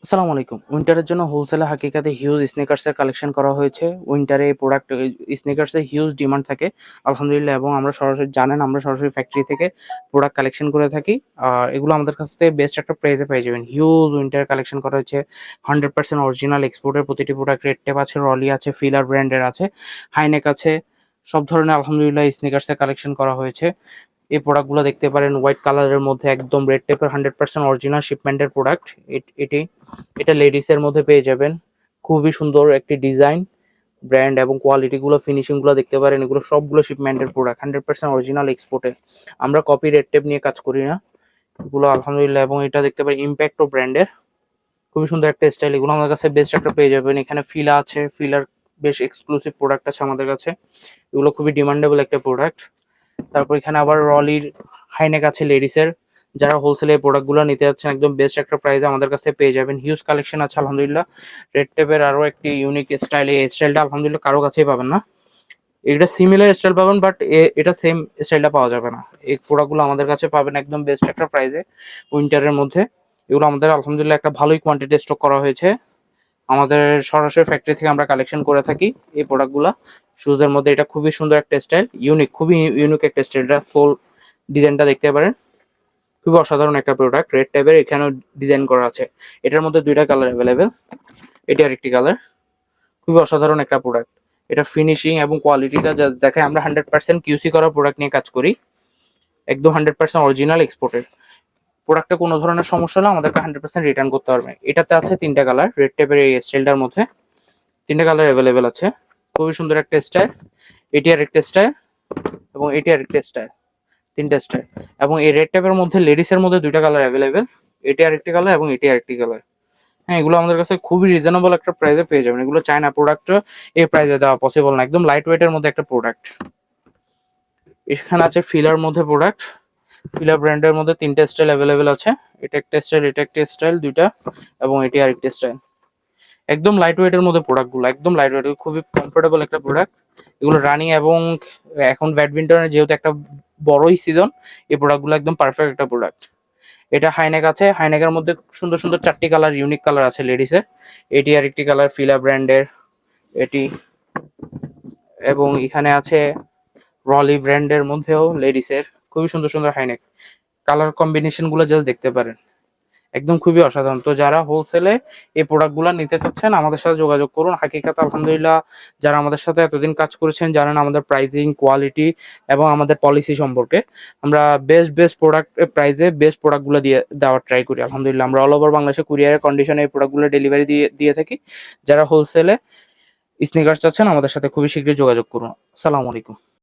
আসসালামু আলাইকুম। উইন্টারের জন্য হোলসেলে হাকিকাতে হিউজ স্নিকার্সের কালেকশন করা হয়েছে। উইন্টারে এই প্রোডাক্ট স্নিকার্সের হিউজ ডিমান্ড থাকে। আলহামদুলিল্লাহ এবং আমরা সরাসরি ফ্যাক্টরি থেকে প্রোডাক্ট কালেকশন করে থাকি। আর এগুলো আমাদের কাছ থেকে বেস্ট একটা প্রাইসে পেয়ে যাবেন। হিউজ উইন্টার কালেকশন করা হয়েছে। 100% অরিজিনাল এক্সপোর্টের প্রতিটি প্রোডাক্ট রেড টেপ আছে, রলি আছে, ফিলার ব্র্যান্ডের আছে, হাইনেক আছে। সব ধরনের আলহামদুলিল্লাহ স্নিকার্সের কালেকশন করা হয়েছে। এই প্রোডাক্টগুলো দেখতে পারেন হোয়াইট কালারের মধ্যে একদম রেড টেপের 100% অরিজিনাল শিপমেন্টের প্রোডাক্ট। এটি এটা লেডিস এর মধ্যে পেয়ে যাবেন। খুবই সুন্দর একটি ডিজাইন, ব্র্যান্ড এবং কোয়ালিটি গুলো, ফিনিশিং গুলো দেখতে পারেন। এগুলো সবগুলো শিপমেন্টের প্রোডাক্ট, 100% অরিজিনাল এক্সপোর্টের। আমরা কপি রেড টেপ নিয়ে কাজ করি না এগুলো আলহামদুলিল্লাহ। এবং এটা দেখতে পারেন ইম্প্যাক্টো ব্র্যান্ডের, খুবই সুন্দর একটা স্টাইল। এগুলো আমাদের কাছে বেস্ট একটা পেয়ে যাবেন। এখানে ফিলা আছে, ফিলার বেশ এক্সক্লুসিভ প্রোডাক্ট আছে আমাদের কাছে। এগুলো খুবই ডিমান্ডেবল একটা প্রোডাক্ট। তারপর এখানে আবার রলির হাইনেক আছে লেডিসের। যারা হোলসেলে এই প্রোডাক্টগুলো নিতে যাচ্ছেন একদম বেস্ট একটা প্রাইসে আমাদের কাছে পেয়ে যাবেন। হিউজ কালেকশন আছে আলহামদুলিল্লাহ। রেড টেপের আরো একটি ইউনিক স্টাইল, এই স্টাইলটা আলহামদুলিল্লাহ কারো কাছেই পাবেন না। এটা সিমিলার স্টাইল পাবেন বাট এটা সেম স্টাইলটা পাওয়া যাবে না। এই প্রোডাক্টগুলো আমাদের কাছে পাবেন একদম বেস্ট একটা প্রাইসে উইন্টারের মধ্যে। এগুলো আমাদের আলহামদুলিল্লাহ একটা ভালোই কোয়ান্টিটি স্টক করা হয়েছে। আমাদের সরাসরি ফ্যাক্টরি থেকে আমরা কালেকশন করে থাকি এই প্রোডাক্টগুলা। শুজের মধ্যে এটা খুবই সুন্দর একটা স্টাইল, ইউনিক, খুবই ইউনিক একটা স্টাইল। এটা সোল ডিজাইনটা দেখতে পারেন, খুবই অসাধারণ একটা প্রোডাক্ট। রেড টাইপের এখানেও ডিজাইন করা আছে। এটার মধ্যে দুইটা কালার অ্যাভেলেবেল, এটি আরেকটি কালার। খুবই অসাধারণ একটা প্রোডাক্ট। এটা ফিনিশিং এবং কোয়ালিটিটা যা দেখে, আমরা 100% কিউসি করা প্রোডাক্ট নিয়ে কাজ করি। একদম 100% অরিজিনাল এক্সপোর্টের প্রোডাক্টে কোনো ধরনের সমস্যা হলে আমাদেরকে 100% রিটার্ন করতে পারবে। এটাতে আছে তিনটা কালার, রেড টাইপের এই স্টাইলটার মধ্যে তিনটা কালার অ্যাভেলেবেল আছে। খুবই সুন্দর একটা স্টাইল। এটি আরেকটা স্টাইল এবং এটি আরেকটা স্টাইল, তিনটা স্টাইল। এবং এই রেড টাইপের মধ্যে লেডিস এর মধ্যে দুইটা কালার অ্যাভেলেবেল, এটি আরেকটি কালার এবং এটি আরেকটি কালার। হ্যাঁ, এগুলো আমাদের কাছে খুবই রিজনেবল একটা প্রাইসে পেয়ে যাবেন। এগুলো চায়না প্রোডাক্ট, এই প্রাইসে দেওয়া পসিবল না। একদম লাইট ওয়েটের মধ্যে একটা প্রোডাক্ট। এখানে আছে ফিলার মধ্যে প্রোডাক্ট। ফিলার ব্র্যান্ডের মধ্যে তিনটা স্টাইল অ্যাভেলেবেল আছে। এটা একটা স্টাইল, এটা একটা স্টাইল, দুইটা, এবং এটি আরেকটা স্টাইল। একদম লাইট ওয়েটের মধ্যে প্রোডাক্টগুলো, একদম লাইট ওয়েট, খুবই কমফোর্টেবল একটা প্রোডাক্ট। এগুলো রানিং এবং এখন ব্যাডমিন্টনের যেহেতু একটা বড়ই সিজন, এই প্রোডাক্টগুলো একদম পারফেক্ট একটা প্রোডাক্ট। এটা হাইনেক আছে, হাইনেকের মধ্যে সুন্দর সুন্দর চারটি কালার, ইউনিক কালার আছে লেডিসের। এটি আরেকটি কালার ফিলা ব্র্যান্ডের, এটি, এবং এখানে আছে রলি ব্র্যান্ডের মধ্যেও লেডিসের। খুবই সুন্দর সুন্দর হাইনেক, কালার কম্বিনেশন গুলো জাস্ট দেখতে পারেন, একদম খুবই অসাধারণ। তো যারা হোলসেলে এই প্রোডাক্টগুলো নিতে চাচ্ছেন আমাদের সাথে যোগাযোগ করুন। হাকিকাত আলহামদুলিল্লাহ, যারা আমাদের সাথে এতদিন কাজ করেছেন জানেন আমাদের প্রাইজিং, কোয়ালিটি এবং আমাদের পলিসি সম্পর্কে। আমরা বেস্ট বেস্ট প্রোডাক্ট প্রাইসে বেস্ট প্রোডাক্টগুলো দিয়ে দেওয়ার ট্রাই করি আলহামদুলিল্লাহ। আমরা অল ওভার বাংলাদেশে কুরিয়ারের কন্ডিশনে এই প্রোডাক্টগুলো ডেলিভারি দিয়ে দিয়ে থাকি। যারা হোলসেলে স্নিকার্স চাচ্ছেন আমাদের সাথে খুবই শীঘ্রই যোগাযোগ করুন। আসসালামু আলাইকুম।